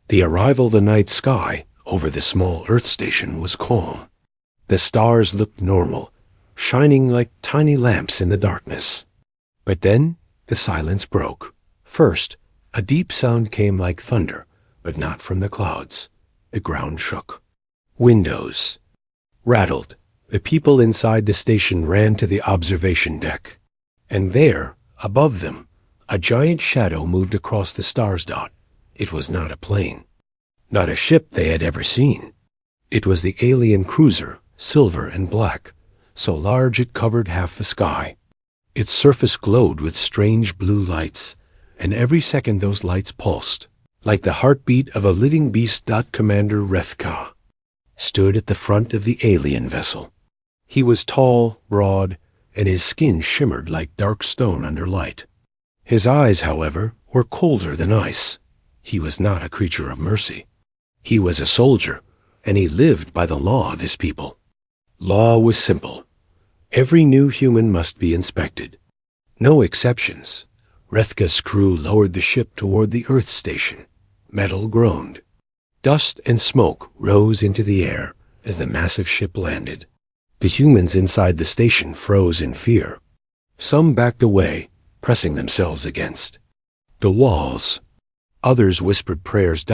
The arrival of the night sky over the small Earth station was calm. The stars looked normal, shining like tiny lamps in the darkness. But then the silence broke. First, a deep sound came like thunder, but not from the clouds. The ground shook. Windows rattled. The people inside the station ran to the observation deck. And there, above them, a giant shadow moved across the star's dot. It was not a plane, not a ship they had ever seen. It was the alien cruiser, silver and black, so large it covered half the sky. Its surface glowed with strange blue lights, and every second those lights pulsed, like the heartbeat of a living beast. Commander Rethka stood at the front of the alien vessel. He was tall, broad, and his skin shimmered like dark stone under light. His eyes, however, were colder than ice. He was not a creature of mercy. He was a soldier, and he lived by the law of his people. Law was simple. Every new human must be inspected. No exceptions. Rethka's crew lowered the ship toward the Earth station. Metal groaned. Dust and smoke rose into the air as the massive ship landed. The humans inside the station froze in fear. Some backed away, pressing themselves against the walls. Others whispered prayers.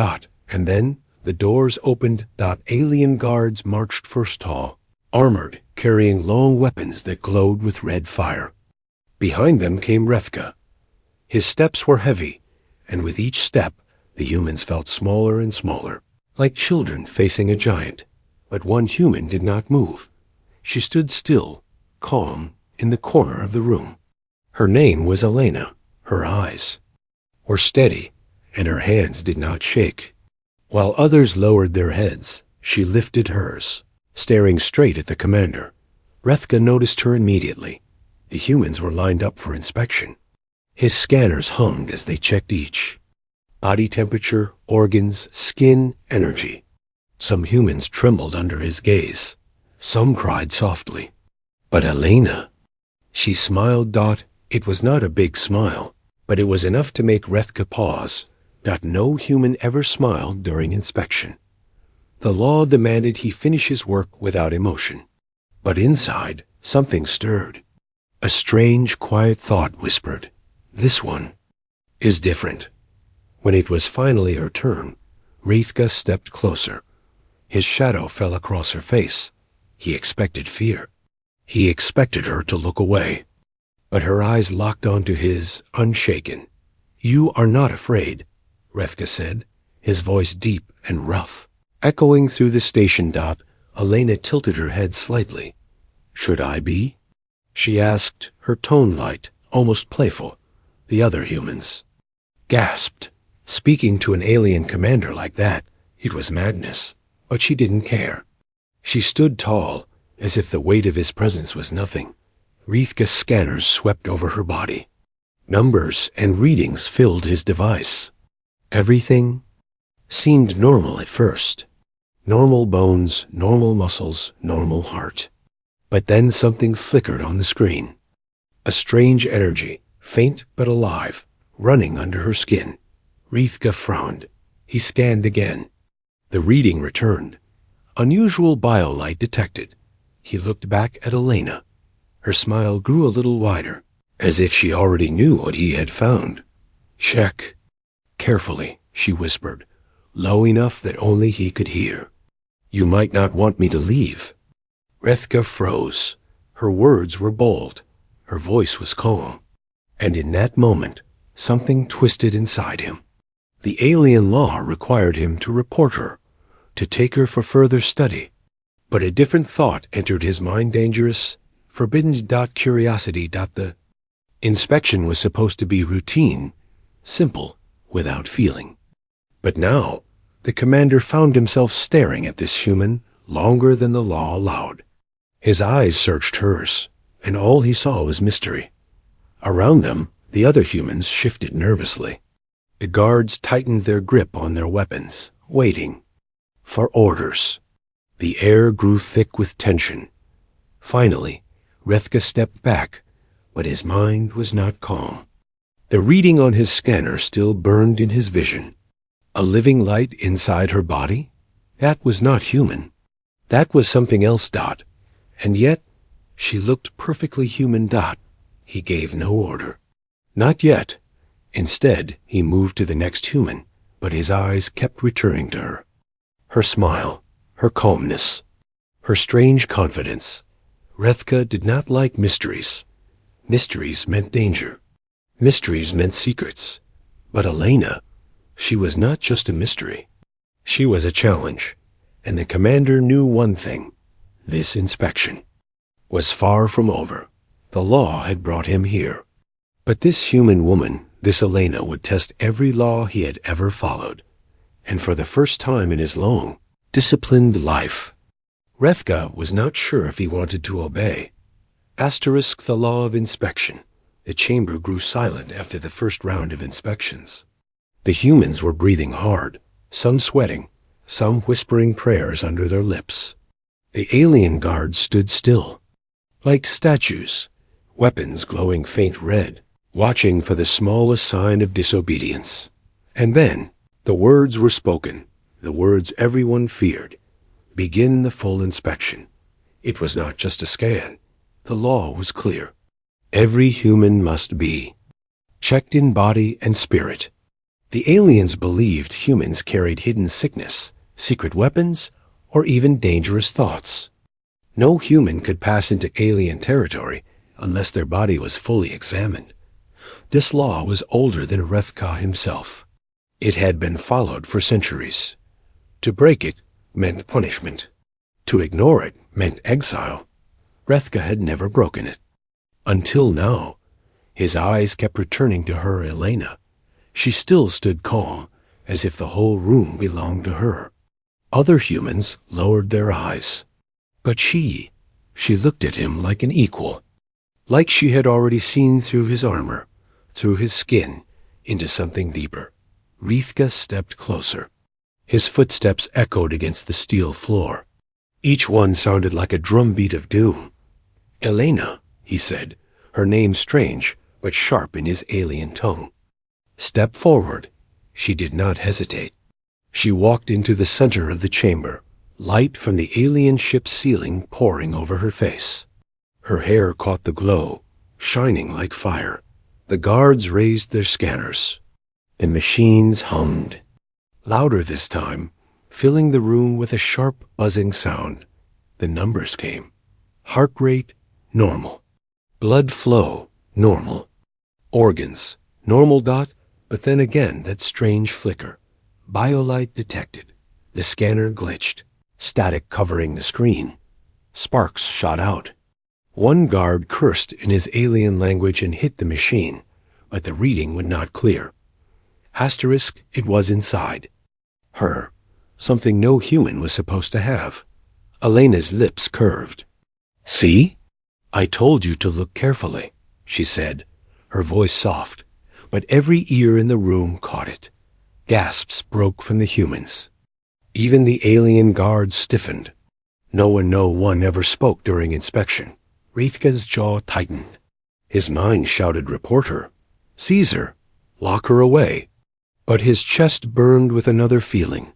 And then the doors opened. Alien guards marched first tall, armored, carrying long weapons that glowed with red fire. Behind them came Rethka. His steps were heavy, and with each step the humans felt smaller and smaller, like children facing a giant. But one human did not move. She stood still, calm, in the corner of the room. Her name was Elena. Her eyes were steady, and her hands did not shake. While others lowered their heads, she lifted hers, staring straight at the commander. Rethka noticed her immediately. The humans were lined up for inspection. His scanners hummed as they checked each. Body temperature, organs, skin, energy. Some humans trembled under his gaze. Some cried softly. But Elena, she smiled. It was not a big smile, but it was enough to make Rethka pause. No human ever smiled during inspection. The law demanded he finish his work without emotion. But inside, something stirred. A strange, quiet thought whispered, "This one is different." When it was finally her turn, Rethka stepped closer. His shadow fell across her face. He expected fear. He expected her to look away. But her eyes locked onto his, unshaken. "You are not afraid," Rethka said, his voice deep and rough. Echoing through the station. Elena tilted her head slightly. "Should I be?" she asked, her tone light, almost playful. The other humans gasped. Speaking to an alien commander like that, it was madness. But she didn't care. She stood tall, as if the weight of his presence was nothing. Rethka's scanners swept over her body. Numbers and readings filled his device. Everything seemed normal at first. Normal bones, normal muscles, normal heart. But then something flickered on the screen. A strange energy, faint but alive, running under her skin. Rethka frowned. He scanned again. The reading returned. Unusual biolight detected. He looked back at Elena. Her smile grew a little wider, as if she already knew what he had found. "Check." Carefully, she whispered, low enough that only he could hear. "You might not want me to leave." Rethka froze. Her words were bold. Her voice was calm. And in that moment, something twisted inside him. The alien law required him to report her, to take her for further study. But a different thought entered his mind, dangerous, forbidden. Curiosity. The inspection was supposed to be routine, simple, without feeling. But now, the commander found himself staring at this human longer than the law allowed. His eyes searched hers, and all he saw was mystery. Around them, the other humans shifted nervously. The guards tightened their grip on their weapons, waiting for orders. The air grew thick with tension. Finally, Rethka stepped back, but his mind was not calm. The reading on his scanner still burned in his vision. A living light inside her body? That was not human. That was something else, Dot. And yet, she looked perfectly human, Dot. He gave no order. Not yet. Instead, he moved to the next human, but his eyes kept returning to her. Her smile, her calmness, her strange confidence. Rethka did not like mysteries. Mysteries meant danger. Mysteries meant secrets. But Elena, she was not just a mystery. She was a challenge, and the commander knew one thing. This inspection was far from over. The law had brought him here. But this human woman, this Elena, would test every law he had ever followed. And for the first time in his long, disciplined life, Rethka was not sure if he wanted to obey. Asterisk the law of inspection. The chamber grew silent after the first round of inspections. The humans were breathing hard, some sweating, some whispering prayers under their lips. The alien guards stood still, like statues, weapons glowing faint red, watching for the smallest sign of disobedience. And then, the words were spoken, the words everyone feared. Begin the full inspection. It was not just a scan. The law was clear. Every human must be checked in body and spirit. The aliens believed humans carried hidden sickness, secret weapons, or even dangerous thoughts. No human could pass into alien territory unless their body was fully examined. This law was older than Rethka himself. It had been followed for centuries. To break it meant punishment. To ignore it meant exile. Rethka had never broken it. Until now, his eyes kept returning to her Elena. She still stood calm, as if the whole room belonged to her. Other humans lowered their eyes. But she looked at him like an equal, like she had already seen through his armor, through his skin, into something deeper. Rethka stepped closer. His footsteps echoed against the steel floor. Each one sounded like a drumbeat of doom. Elena, he said, her name strange, but sharp in his alien tongue. Step forward. She did not hesitate. She walked into the center of the chamber, light from the alien ship's ceiling pouring over her face. Her hair caught the glow, shining like fire. The guards raised their scanners. The machines hummed. Louder this time, filling the room with a sharp, buzzing sound. The numbers came. Heart rate, normal. Blood flow, normal. Organs, normal. But then again that strange flicker. Biolight detected. The scanner glitched. Static covering the screen. Sparks shot out. One guard cursed in his alien language and hit the machine, but the reading would not clear. Asterisk, it was inside. Her. Something no human was supposed to have. Elena's lips curved. See? I told you to look carefully, she said, her voice soft, but every ear in the room caught it. Gasps broke from the humans. Even the alien guards stiffened. No one ever spoke during inspection. Rethka's jaw tightened. His mind shouted, report her. Seize her. Lock her away. But his chest burned with another feeling,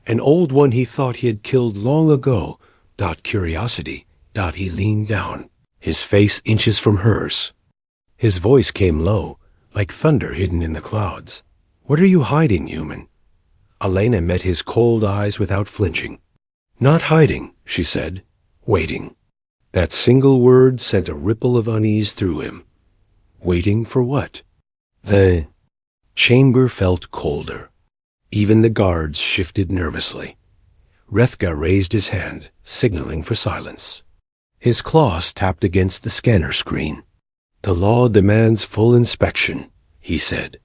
an old one he thought he had killed long ago. Curiosity. He leaned down, his face inches from hers. His voice came low, like thunder hidden in the clouds. What are you hiding, human? Elena met his cold eyes without flinching. Not hiding, she said, waiting. That single word sent a ripple of unease through him. Waiting for what? The chamber felt colder. Even the guards shifted nervously. Rethka raised his hand, signaling for silence. His claws tapped against the scanner screen. The law demands full inspection, he said.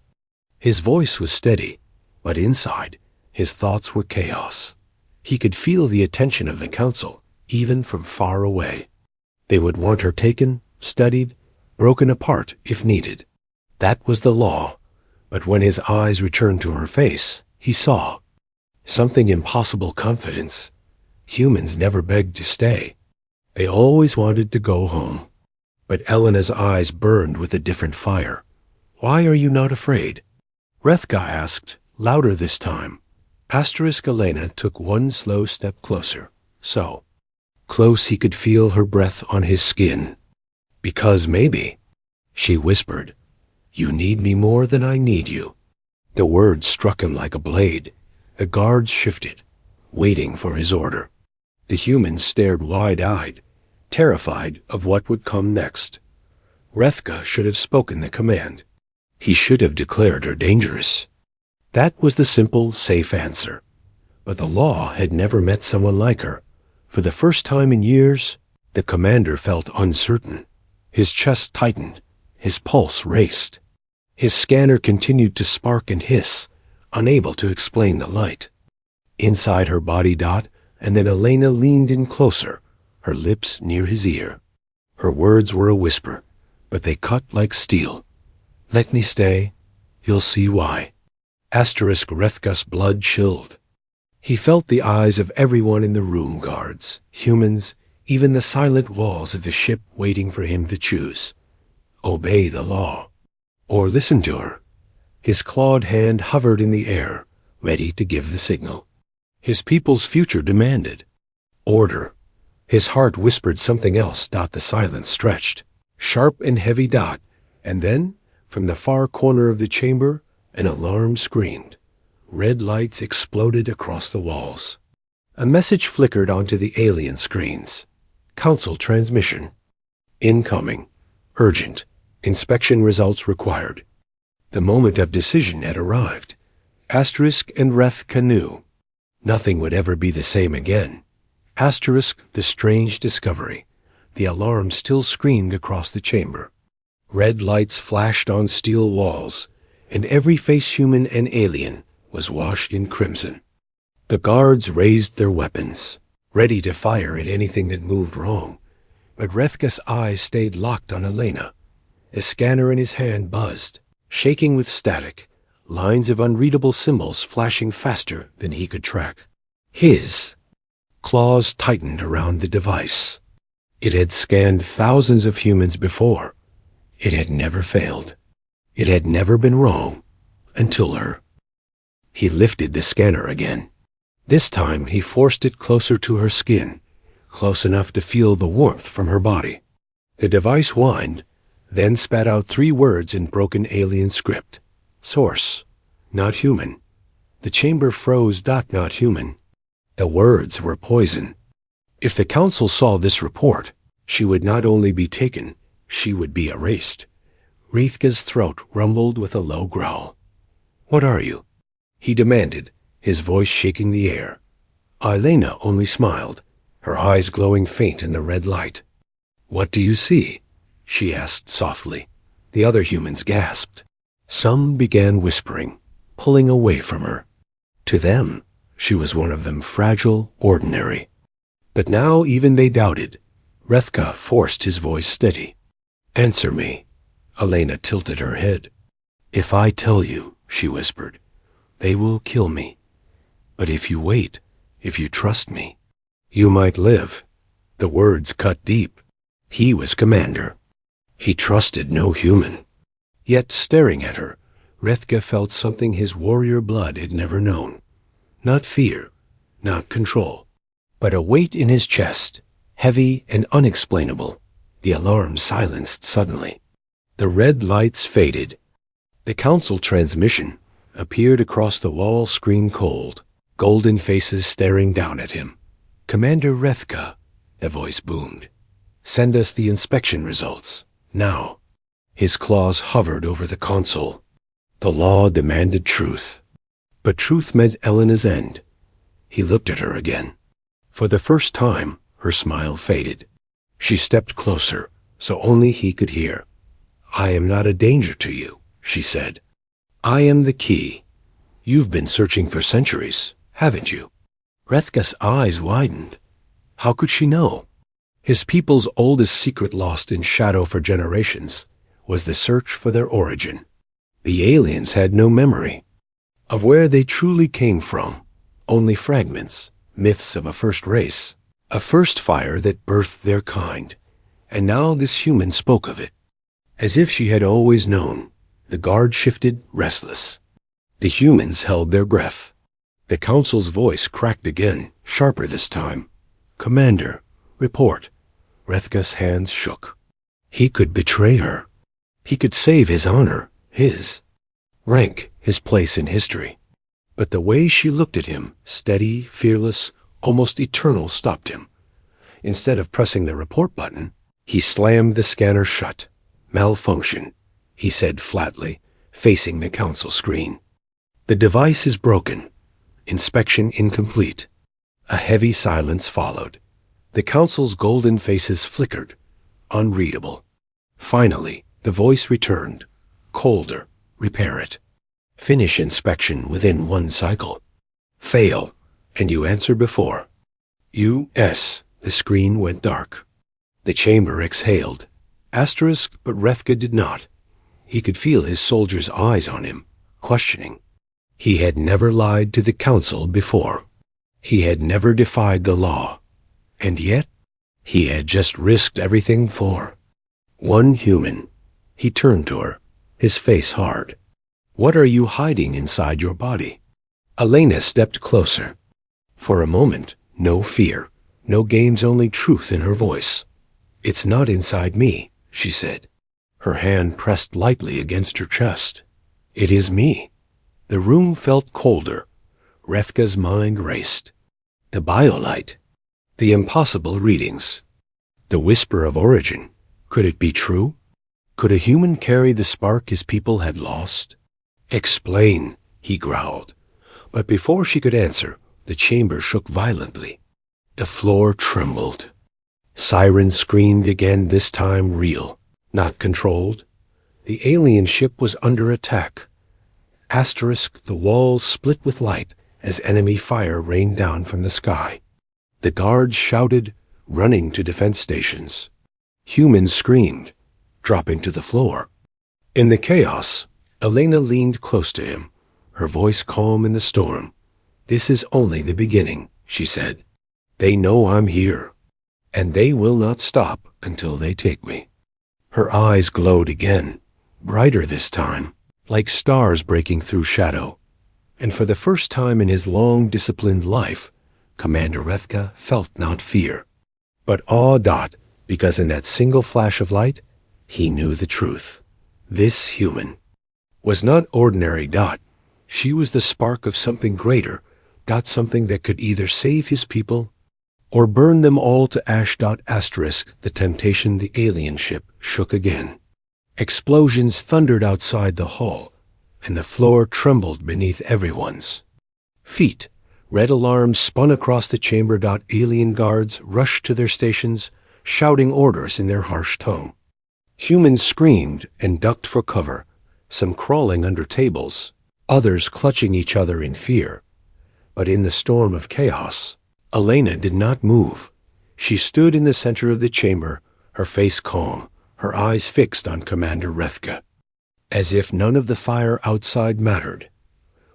His voice was steady, but inside, his thoughts were chaos. He could feel the attention of the council, even from far away. They would want her taken, studied, broken apart if needed. That was the law. But when his eyes returned to her face, he saw something impossible confidence. Humans never begged to stay. They always wanted to go home. But Elena's eyes burned with a different fire. Why are you not afraid? Rethka asked, louder this time. Asterisk Elena took one slow step closer, so close he could feel her breath on his skin. Because maybe, she whispered, you need me more than I need you. The words struck him like a blade. The guards shifted, waiting for his order. The humans stared wide-eyed, terrified of what would come next. Rethka should have spoken the command. He should have declared her dangerous. That was the simple, safe answer. But the law had never met someone like her. For the first time in years, the commander felt uncertain. His chest tightened. His pulse raced. His scanner continued to spark and hiss, unable to explain the light. Inside her body dot, and then Elena leaned in closer, her lips near his ear. Her words were a whisper, but they cut like steel. Let me stay. You'll see why. Asterisk Rethka's blood chilled. He felt the eyes of everyone in the room, guards, humans, even the silent walls of the ship waiting for him to choose. Obey the law. Or listen to her. His clawed hand hovered in the air, ready to give the signal. His people's future demanded order. His heart whispered something else. The silence stretched, sharp and heavy. And then, from the far corner of the chamber, an alarm screamed. Red lights exploded across the walls. A message flickered onto the alien screens. Council transmission. Incoming. Urgent. Inspection results required. The moment of decision had arrived. Asterisk and Rethka knew. Nothing would ever be the same again. Asterisk the strange discovery. The alarm still screamed across the chamber. Red lights flashed on steel walls, and every face, human and alien, was washed in crimson. The guards raised their weapons, ready to fire at anything that moved wrong, but Rethka's eyes stayed locked on Elena. A scanner in his hand buzzed, shaking with static, lines of unreadable symbols flashing faster than he could track. His claws tightened around the device. It had scanned thousands of humans before. It had never failed. It had never been wrong until her. He lifted the scanner again. This time he forced it closer to her skin, close enough to feel the warmth from her body. The device whined, then spat out 3 words in broken alien script. Source. Not human. The chamber froze. Not human. The words were poison. If the council saw this report, she would not only be taken, she would be erased. Rethka's throat rumbled with a low growl. What are you? He demanded, his voice shaking the air. Elena only smiled, her eyes glowing faint in the red light. What do you see? She asked softly. The other humans gasped. Some began whispering, pulling away from her. To them, she was one of them, fragile, ordinary. But now even they doubted. Rethka forced his voice steady. Answer me. Elena tilted her head. If I tell you, she whispered, they will kill me. But if you wait, if you trust me, you might live. The words cut deep. He was commander. He trusted no human. Yet, staring at her, Rethka felt something his warrior blood had never known. Not fear, not control, but a weight in his chest, heavy and unexplainable. The alarm silenced suddenly. The red lights faded. The council transmission appeared across the wall, screen cold, golden faces staring down at him. Commander Rethka, the voice boomed. Send us the inspection results, now. His claws hovered over the console. The law demanded truth. But truth meant Elena's end. He looked at her again. For the first time, her smile faded. She stepped closer, so only he could hear. I am not a danger to you, she said. I am the key. You've been searching for centuries, haven't you? Rethka's eyes widened. How could she know? His people's oldest secret, lost in shadow for generations, was the search for their origin. The aliens had no memory of where they truly came from, only fragments, myths of a first race, a first fire that birthed their kind. And now this human spoke of it. As if she had always known, the guard shifted, restless. The humans held their breath. The council's voice cracked again, sharper this time. "Commander, report." Rethka's hands shook. He could betray her. He could save his honor, his rank, his place in history. But the way she looked at him, steady, fearless, almost eternal, stopped him. Instead of pressing the report button, he slammed the scanner shut. "Malfunction," he said flatly, facing the council screen. "The device is broken. Inspection incomplete." A heavy silence followed. The council's golden faces flickered, unreadable. Finally, the voice returned, colder. "Repair it. Finish inspection within 1 cycle. Fail, and you answer before." U.S. The screen went dark. The chamber exhaled. But Rethka did not. He could feel his soldiers' eyes on him, questioning. He had never lied to the council before. He had never defied the law. And yet, he had just risked everything for one human. He turned to her, his face hard. "What are you hiding inside your body?" Elena stepped closer. For a moment, no fear, no games, only truth in her voice. "It's not inside me," she said. Her hand pressed lightly against her chest. "It is me." The room felt colder. Rethka's mind raced. The biolite. The impossible readings. The whisper of origin. Could it be true? Could a human carry the spark his people had lost? "Explain," he growled. But before she could answer, the chamber shook violently. The floor trembled. Sirens screamed again, this time real, not controlled. The alien ship was under attack. The walls split with light as enemy fire rained down from the sky. The guards shouted, running to defense stations. Humans screamed, dropping to the floor. In the chaos, Elena leaned close to him, her voice calm in the storm. "This is only the beginning," she said. "They know I'm here, and they will not stop until they take me." Her eyes glowed again, brighter this time, like stars breaking through shadow. And for the first time in his long, disciplined life, Commander Rethka felt not fear, but awe. Because in that single flash of light, he knew the truth. This human was not ordinary. She was the spark of something greater. Something that could either save his people or burn them all to ash. The temptation. The alien ship shook again. Explosions thundered outside the hull, and the floor trembled beneath everyone's feet. Red alarms spun across the chamber. Alien guards rushed to their stations, shouting orders in their harsh tongue. Humans screamed and ducked for cover, some crawling under tables, others clutching each other in fear. But in the storm of chaos, Elena did not move. She stood in the center of the chamber, her face calm, her eyes fixed on Commander Rethka, as if none of the fire outside mattered.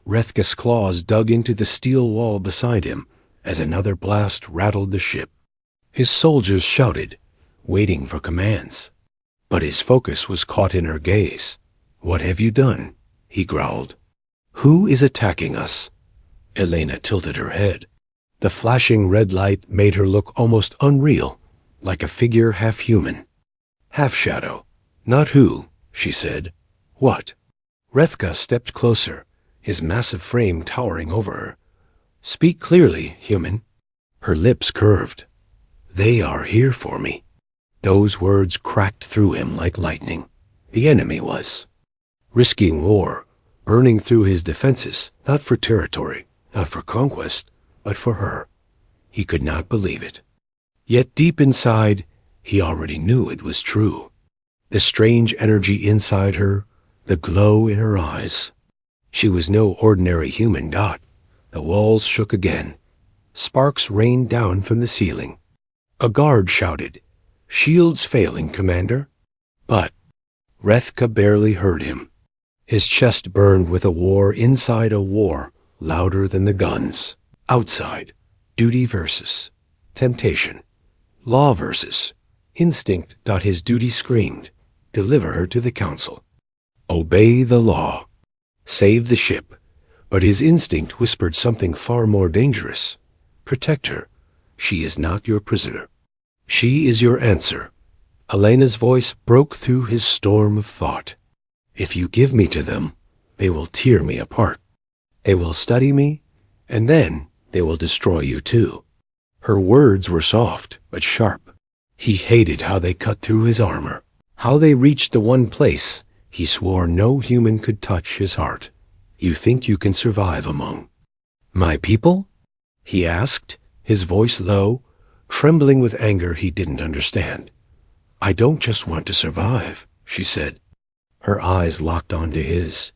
Rethka's claws dug into the steel wall beside him as another blast rattled the ship. His soldiers shouted, waiting for commands. But his focus was caught in her gaze. "What have you done?" he growled. "Who is attacking us?" Elena tilted her head. The flashing red light made her look almost unreal, like a figure half human, half shadow. "Not who," she said. "What?" Rethka stepped closer, his massive frame towering over her. "Speak clearly, human." Her lips curved. "They are here for me." Those words cracked through him like lightning. The enemy was risking war, burning through his defenses, not for territory, not for conquest, but for her. He could not believe it. Yet deep inside, he already knew it was true. The strange energy inside her, the glow in her eyes. She was no ordinary human. The walls shook again. Sparks rained down from the ceiling. A guard shouted, "Shields failing, Commander." But Rethka barely heard him. His chest burned with a war inside a war, louder than the guns. Outside, duty versus temptation. Law versus instinct. His duty screamed, "Deliver her to the council. Obey the law. Save the ship. But his instinct whispered something far more dangerous. Protect her. She is not your prisoner. She is your answer. Elena's voice broke through his storm of thought. If you give me to them, they will tear me apart. They will study me, and then they will destroy you too. Her words were soft, but sharp. He hated how they cut through his armor, how they reached the one place he swore no human could touch his heart. You think you can survive among my people? He asked, his voice low, trembling with anger he didn't understand. I don't just want to survive, she said. Her eyes locked onto his.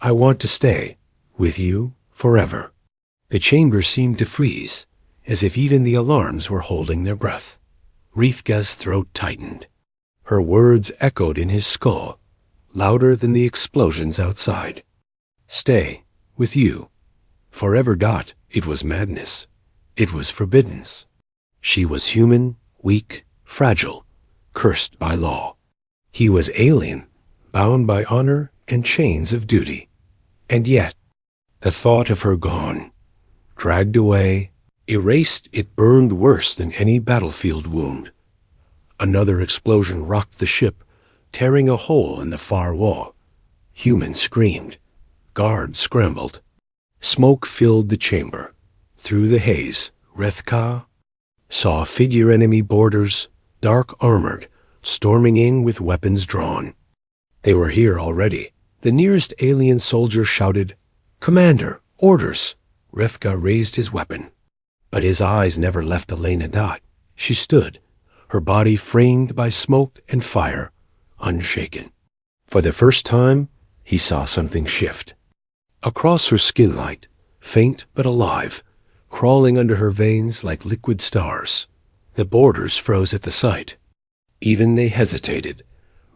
I want to stay with you forever. The chamber seemed to freeze, as if even the alarms were holding their breath. Rithka's throat tightened. Her words echoed in his skull, louder than the explosions outside. Stay with you forever. It was madness. It was forbiddance. She was human, weak, fragile, cursed by law. He was alien, bound by honor and chains of duty. And yet, the thought of her gone, dragged away, erased, it burned worse than any battlefield wound. Another explosion rocked the ship, tearing a hole in the far wall. Humans screamed. Guards scrambled. Smoke filled the chamber. Through the haze, Rithka saw figure enemy boarders, dark armored, storming in with weapons drawn. They were here already. The nearest alien soldier shouted, Commander, orders! Rithka raised his weapon. But his eyes never left Elena. She stood, her body framed by smoke and fire, unshaken. For the first time, he saw something shift. Across her skin light, faint but alive, crawling under her veins like liquid stars. The boarders froze at the sight. Even they hesitated.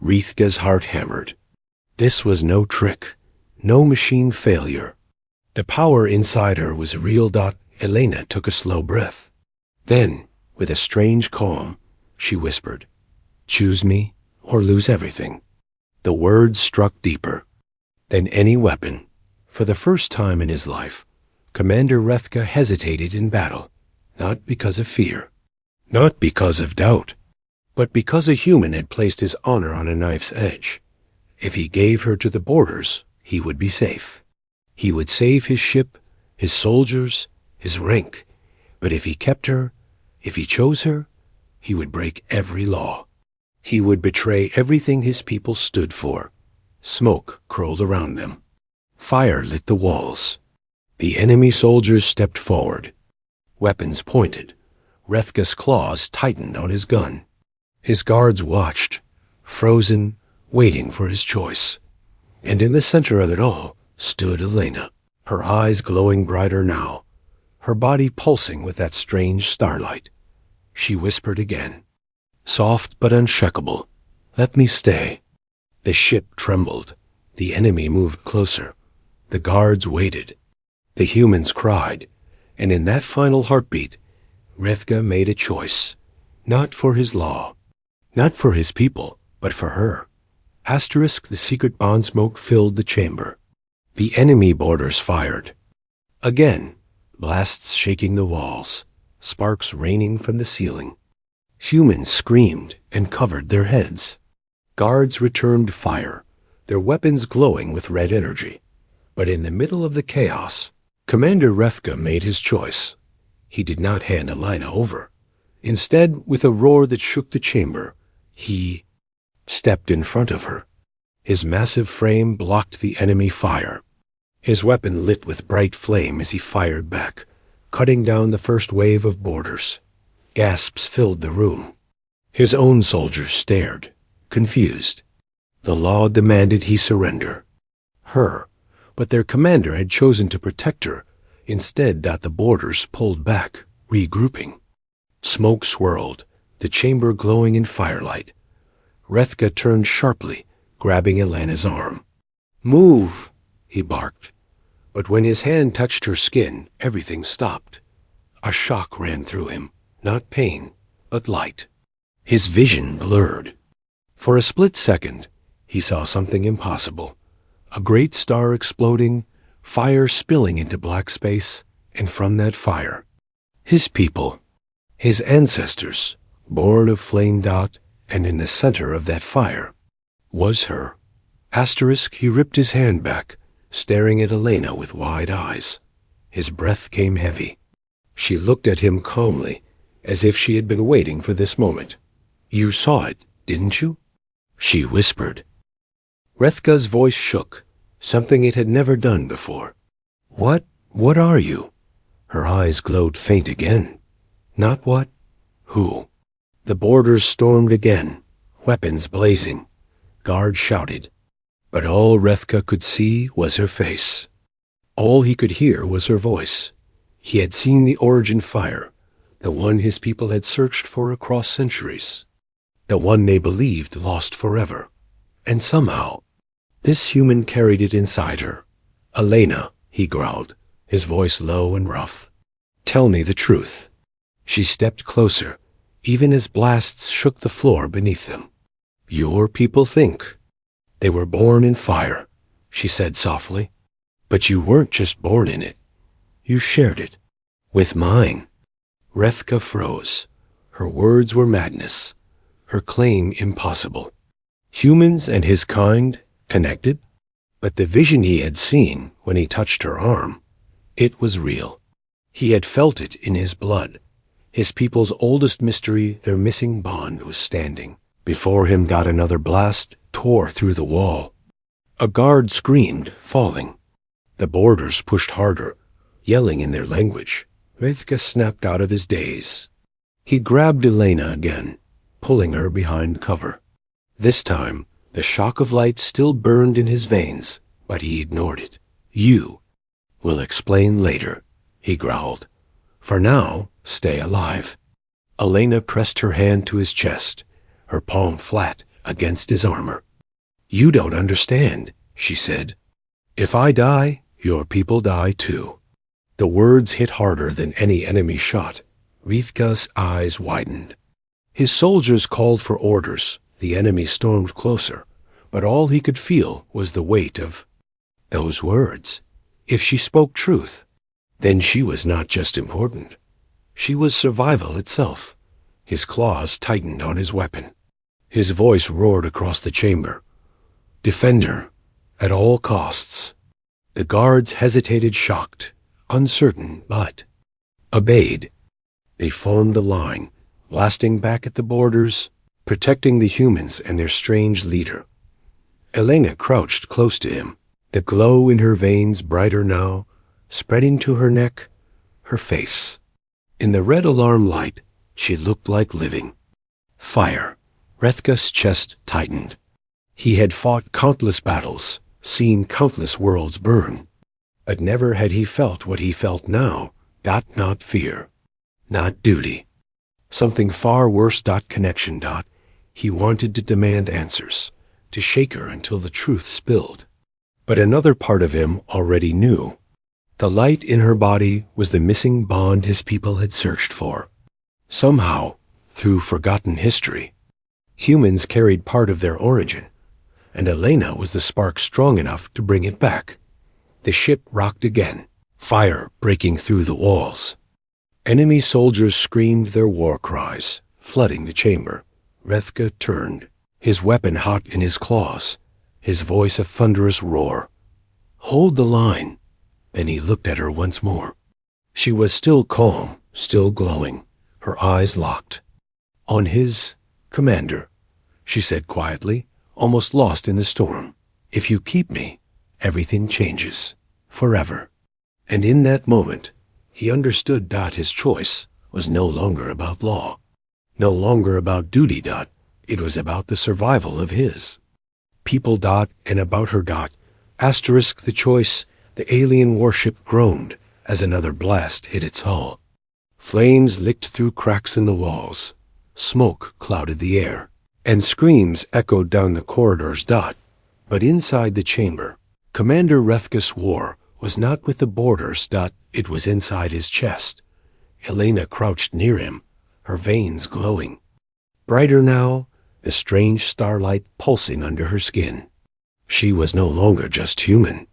Rithka's heart hammered. This was no trick, no machine failure. The power inside her was real. Elena took a slow breath. Then, with a strange calm, she whispered, Choose me or lose everything. The words struck deeper than any weapon. For the first time in his life, Commander Rithka hesitated in battle, not because of fear, not because of doubt, but because a human had placed his honor on a knife's edge. If he gave her to the boarders, he would be safe. He would save his ship, his soldiers, his rank. But if he kept her, if he chose her, he would break every law. He would betray everything his people stood for. Smoke curled around them. Fire lit the walls. The enemy soldiers stepped forward. Weapons pointed. Rithka's claws tightened on his gun. His guards watched, frozen, waiting for his choice. And in the center of it all stood Elena, her eyes glowing brighter now, her body pulsing with that strange starlight. She whispered again, soft but unshakable, Let me stay. The ship trembled. The enemy moved closer. The guards waited. The humans cried. And in that final heartbeat, Rithka made a choice, not for his law, not for his people, but for her. Asterisk, the secret bond smoke filled the chamber. The enemy boarders fired. Again, blasts shaking the walls, sparks raining from the ceiling. Humans screamed and covered their heads. Guards returned fire, their weapons glowing with red energy. But in the middle of the chaos, Commander Rithka made his choice. He did not hand Elena over. Instead, with a roar that shook the chamber, he stepped in front of her. His massive frame blocked the enemy fire. His weapon lit with bright flame as he fired back, cutting down the first wave of boarders. Gasps filled the room. His own soldiers stared, confused. The law demanded he surrender. Her, but their commander had chosen to protect her. Instead, the boarders pulled back, regrouping. Smoke swirled, the chamber glowing in firelight. Rithka turned sharply, grabbing Elena's arm. Move, he barked. But when his hand touched her skin, everything stopped. A shock ran through him, not pain, but light. His vision blurred. For a split second, he saw something impossible. A great star exploding, fire spilling into black space, and from that fire, his people, his ancestors, born of flame dot, and in the center of that fire was her. Asterisk, he ripped his hand back, staring at Elena with wide eyes. His breath came heavy. She looked at him calmly, as if she had been waiting for this moment. You saw it, didn't you? She whispered. Rethka's voice shook, something it had never done before. What are you? Her eyes glowed faint again. Not what? Who? The borders stormed again, weapons blazing. Guards shouted. But all Rethka could see was her face. All he could hear was her voice. He had seen the origin fire, the one his people had searched for across centuries, the one they believed lost forever. And somehow, this human carried it inside her. Elena, he growled, his voice low and rough. Tell me the truth. She stepped closer, even as blasts shook the floor beneath them. Your people think. They were born in fire, she said softly. But you weren't just born in it. You shared it. With mine. Rethka froze. Her words were madness. Her claim impossible. Humans and his kind connected? But the vision he had seen when he touched her arm, it was real. He had felt it in his blood. His people's oldest mystery, their missing bond, was standing. Before him got another blast, tore through the wall. A guard screamed, falling. The boarders pushed harder, yelling in their language. Rethka snapped out of his daze. He grabbed Elena again, pulling her behind cover. This time, the shock of light still burned in his veins, but he ignored it. You will explain later, he growled. For now, stay alive. Elena pressed her hand to his chest, her palm flat against his armor. You don't understand, she said. If I die, your people die too. The words hit harder than any enemy shot. Rethka's eyes widened. His soldiers called for orders. The enemy stormed closer, but all he could feel was the weight of those words. If she spoke truth, then she was not just important. She was survival itself. His claws tightened on his weapon. His voice roared across the chamber. Defend her, at all costs. The guards hesitated, shocked, uncertain, but obeyed. They formed a line, blasting back at the borders, protecting the humans and their strange leader. Elena crouched close to him, the glow in her veins brighter now, spreading to her neck, her face. In the red alarm light, she looked like living. Fire. Rethka's chest tightened. He had fought countless battles, seen countless worlds burn, but never had he felt what he felt now. Not fear, not duty. Something far worse. Connection. He wanted to demand answers, to shake her until the truth spilled. But another part of him already knew. The light in her body was the missing bond his people had searched for. Somehow, through forgotten history, humans carried part of their origin, and Elena was the spark strong enough to bring it back. The ship rocked again, fire breaking through the walls. Enemy soldiers screamed their war cries, flooding the chamber. Rethka turned, his weapon hot in his claws, his voice a thunderous roar. Hold the line. Then he looked at her once more. She was still calm, still glowing, her eyes locked. On his commander, she said quietly, almost lost in the storm. If you keep me, everything changes, forever. And in that moment, he understood his choice was no longer about law, no longer about duty. It was about the survival of his people. And about her. Asterisk the choice. The alien warship groaned as another blast hit its hull. Flames licked through cracks in the walls. Smoke clouded the air, and screams echoed down the corridors. But inside the chamber, Commander Rethka's war was not with the borders. It was inside his chest. Elena crouched near him, her veins glowing. Brighter now, the strange starlight pulsing under her skin. She was no longer just human.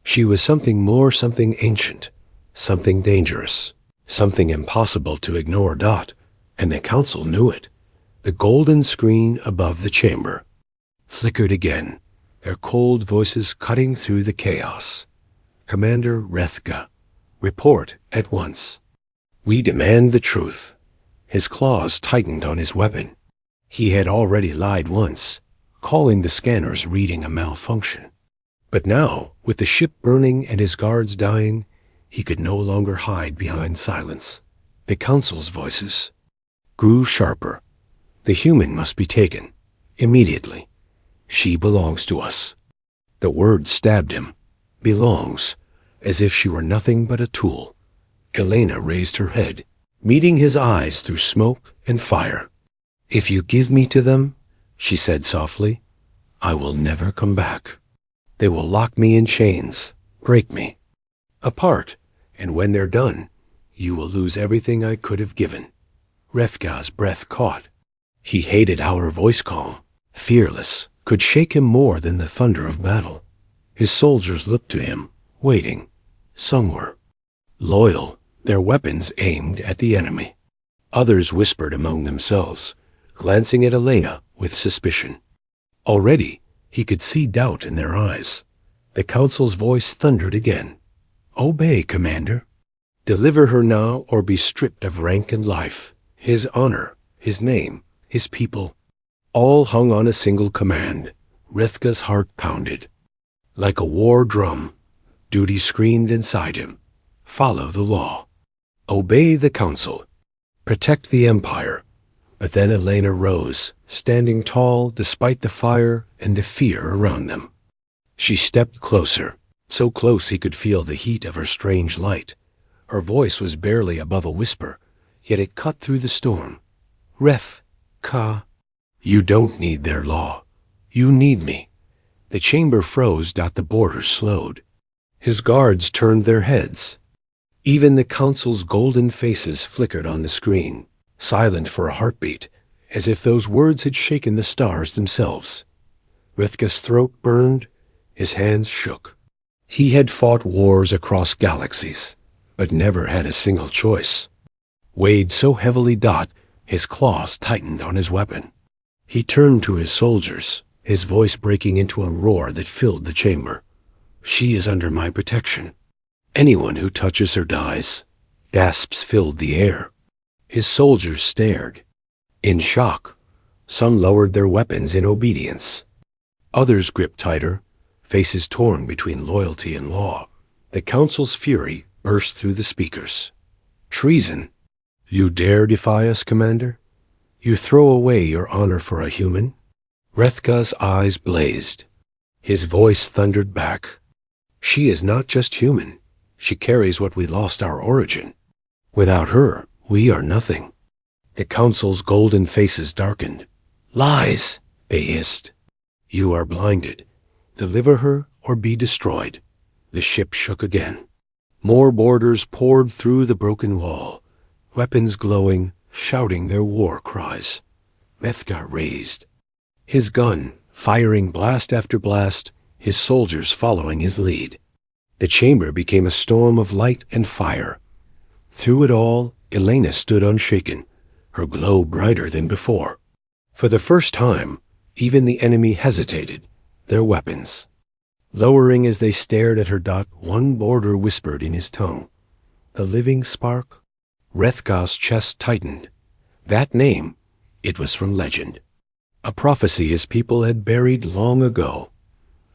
She was something more, something ancient, something dangerous, something impossible to ignore. And the council knew it. The golden screen above the chamber flickered again, their cold voices cutting through the chaos. Commander Rethka, report at once. We demand the truth. His claws tightened on his weapon. He had already lied once, calling the scanners reading a malfunction. But now, with the ship burning and his guards dying, he could no longer hide behind silence. The council's voices grew sharper. The human must be taken, immediately. She belongs to us. The word stabbed him. Belongs, as if she were nothing but a tool. Elena raised her head, meeting his eyes through smoke and fire. If you give me to them, she said softly, I will never come back. They will lock me in chains, break me apart, and when they're done, you will lose everything I could have given. Rethka's breath caught. He hated our voice call. Fearless, could shake him more than the thunder of battle. His soldiers looked to him, waiting. Some were loyal, their weapons aimed at the enemy. Others whispered among themselves, glancing at Elena with suspicion. Already, he could see doubt in their eyes. The council's voice thundered again. Obey, Commander. Deliver her now or be stripped of rank and life. His honor, his name, his people, all hung on a single command. Rethka's heart pounded. Like a war drum, duty screamed inside him. Follow the law. Obey the council. Protect the empire. But then Elena rose, standing tall despite the fire and the fear around them. She stepped closer, so close he could feel the heat of her strange light. Her voice was barely above a whisper, yet it cut through the storm. Rethka, you don't need their law. You need me. The chamber froze. The borders slowed. His guards turned their heads. Even the council's golden faces flickered on the screen, silent for a heartbeat, as if those words had shaken the stars themselves. Rethka's throat burned, his hands shook. He had fought wars across galaxies, but never had a single choice. Weighed so heavily, his claws tightened on his weapon. He turned to his soldiers, his voice breaking into a roar that filled the chamber. She is under my protection. Anyone who touches her dies. Gasps filled the air. His soldiers stared, in shock. Some lowered their weapons in obedience. Others gripped tighter, faces torn between loyalty and law. The council's fury burst through the speakers. Treason! You dare defy us, Commander? You throw away your honor for a human? Rethka's eyes blazed. His voice thundered back. She is not just human. She carries what we lost our origin. Without her, we are nothing. The council's golden faces darkened. Lies, they hissed. You are blinded. Deliver her or be destroyed. The ship shook again. More boarders poured through the broken wall, weapons glowing, shouting their war cries. Rethka raised his gun, firing blast after blast, his soldiers following his lead. The chamber became a storm of light and fire. Through it all, Elena stood unshaken, her glow brighter than before. For the first time, even the enemy hesitated, their weapons lowering as they stared at her. One boarder whispered in his tongue, the living spark. Rethka's chest tightened. That name, it was from legend. A prophecy his people had buried long ago.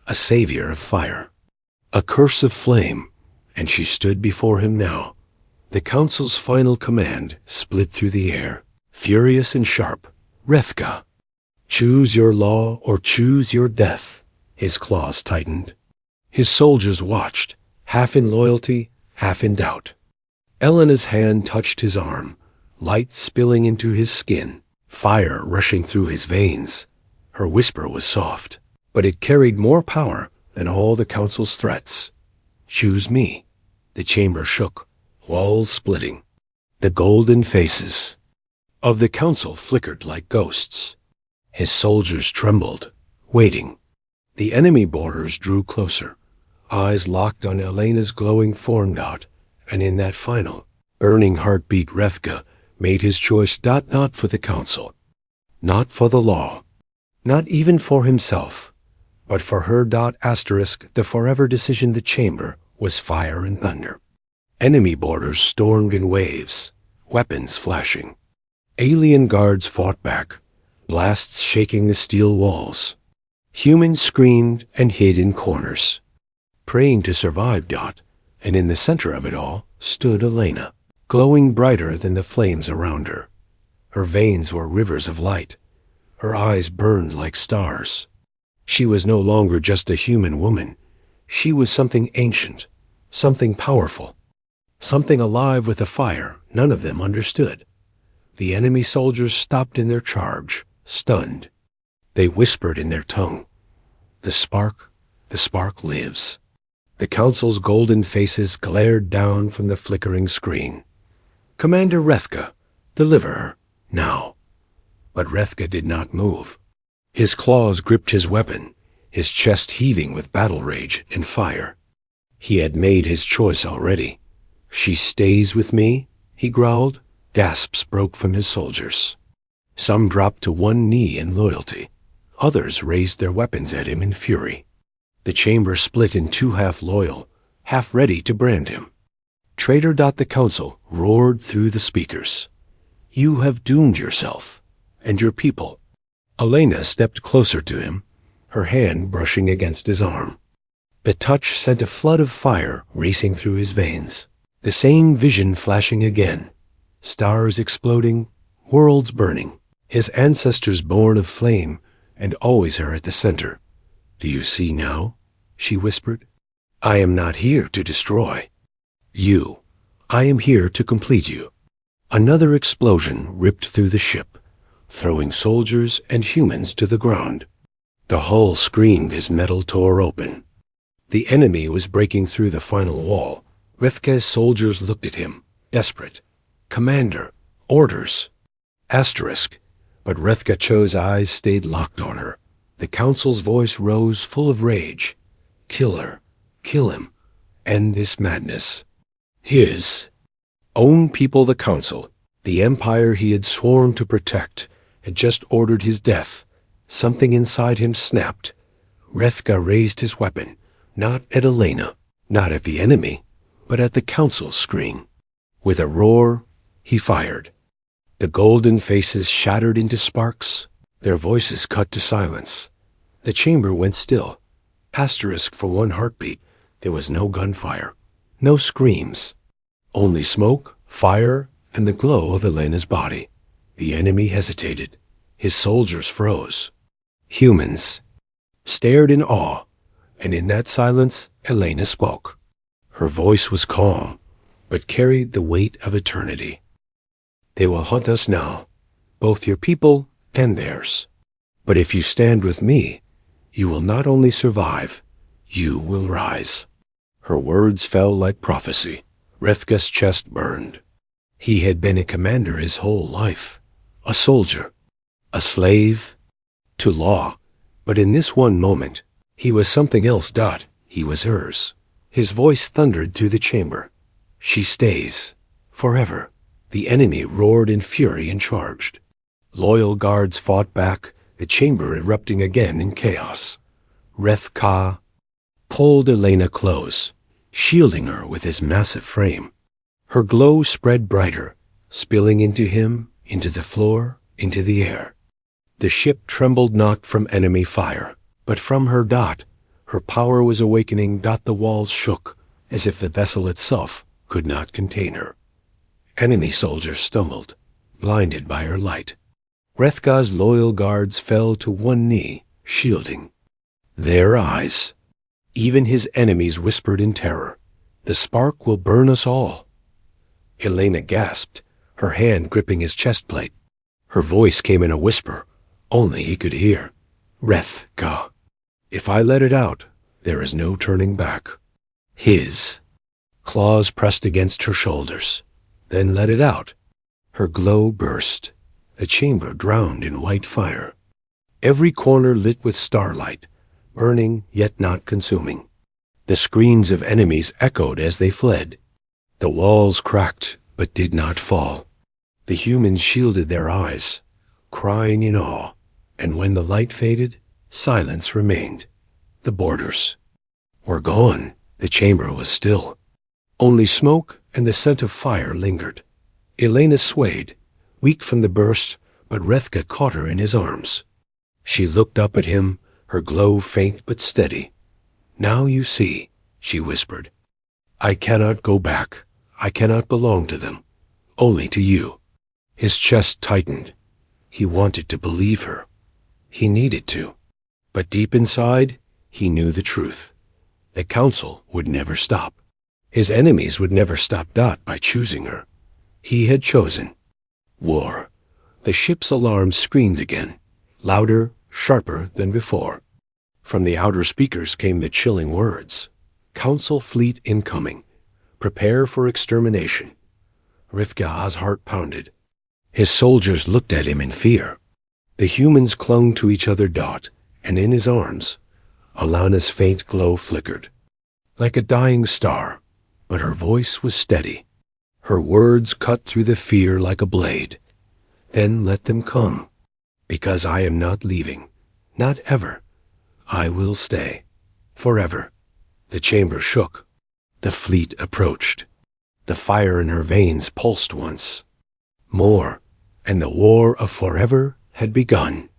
A savior of fire. A curse of flame, and she stood before him now. The council's final command split through the air, furious and sharp. Rethka, choose your law or choose your death. His claws tightened. His soldiers watched, half in loyalty, half in doubt. Elena's hand touched his arm, light spilling into his skin, fire rushing through his veins. Her whisper was soft, but it carried more power than all the council's threats. Choose me. The chamber shook, walls splitting. The golden faces of the council flickered like ghosts. His soldiers trembled, waiting. The enemy boarders drew closer, eyes locked on Elena's glowing form dot, and in that final, burning heartbeat Rethka made his choice not for the council, not for the law, not even for himself, but for her asterisk the forever decision the chamber was fire and thunder. Enemy boarders stormed in waves, weapons flashing. Alien guards fought back, blasts shaking the steel walls. Humans screamed and hid in corners, praying to survive. And in the center of it all stood Elena, glowing brighter than the flames around her. Her veins were rivers of light. Her eyes burned like stars. She was no longer just a human woman. She was something ancient, something powerful, something alive with a fire none of them understood. The enemy soldiers stopped in their charge, stunned. They whispered in their tongue, the spark lives." The council's golden faces glared down from the flickering screen. "Commander Rethka, deliver her, now." But Rethka did not move. His claws gripped his weapon, his chest heaving with battle rage and fire. He had made his choice already. "She stays with me?" he growled. Gasps broke from his soldiers. Some dropped to one knee in loyalty. Others raised their weapons at him in fury. The chamber split in two, half loyal, half ready to brand him. Traitor. The council roared through the speakers. "You have doomed yourself and your people." Elena stepped closer to him, her hand brushing against his arm. The touch sent a flood of fire racing through his veins. The same vision flashing again. Stars exploding, worlds burning. His ancestors born of flame, and always are at the center. "Do you see now?" she whispered. "I am not here to destroy you. I am here to complete you." Another explosion ripped through the ship, throwing soldiers and humans to the ground. The hull screamed as metal tore open. The enemy was breaking through the final wall. Rethka's soldiers looked at him, desperate. "Commander, orders." Asterisk. But Rethka Cho's eyes stayed locked on her. The council's voice rose full of rage. "Kill her. Kill him. End this madness." His own people, the council, the empire he had sworn to protect, had just ordered his death. Something inside him snapped. Rethka raised his weapon, not at Elena, not at the enemy, but at the council's screen. With a roar, he fired. The golden faces shattered into sparks, their voices cut to silence. The chamber went still. Asterisk for one heartbeat. There was no gunfire, no screams. Only smoke, fire, and the glow of Elena's body. The enemy hesitated. His soldiers froze. Humans stared in awe, and in that silence, Elena spoke. Her voice was calm, but carried the weight of eternity. "They will hunt us now, both your people and theirs. But if you stand with me, you will not only survive, you will rise." Her words fell like prophecy. Rethka's chest burned. He had been a commander his whole life, a soldier, a slave to law. But in this one moment, he was something else. He was hers. His voice thundered through the chamber. "She stays, forever." The enemy roared in fury and charged. Loyal guards fought back, the chamber erupting again in chaos. Rethka pulled Elena close, shielding her with his massive frame. Her glow spread brighter, spilling into him, into the floor, into the air. The ship trembled not from enemy fire, but from her. Her power was awakening. The walls shook, as if the vessel itself could not contain her. Enemy soldiers stumbled, blinded by her light. Rethka's loyal guards fell to one knee, shielding their eyes. Even his enemies whispered in terror, "The spark will burn us all." Elena gasped, her hand gripping his chest plate. Her voice came in a whisper, only he could hear. "Rethka, if I let it out, there is no turning back." His claws pressed against her shoulders. "Then let it out." Her glow burst. The chamber drowned in white fire. Every corner lit with starlight, burning yet not consuming. The screams of enemies echoed as they fled. The walls cracked, but did not fall. The humans shielded their eyes, crying in awe, and when the light faded, silence remained. The borders were gone. The chamber was still. Only smoke and the scent of fire lingered. Elena swayed, weak from the burst, but Rethka caught her in his arms. She looked up at him, her glow faint but steady. "Now you see," she whispered. "I cannot go back. I cannot belong to them. Only to you." His chest tightened. He wanted to believe her. He needed to. But deep inside, he knew the truth. The council would never stop. His enemies would never stop Dot by choosing her. He had chosen war. The ship's alarm screamed again, louder, sharper than before. From the outer speakers came the chilling words. "Council fleet incoming. Prepare for extermination." Rithga's heart pounded. His soldiers looked at him in fear. The humans clung to each other, Dot, and in his arms, Alana's faint glow flickered. Like a dying star, but her voice was steady. Her words cut through the fear like a blade. "Then let them come, because I am not leaving. Not ever. I will stay. Forever." The chamber shook. The fleet approached. The fire in her veins pulsed once. More, and the war of forever had begun.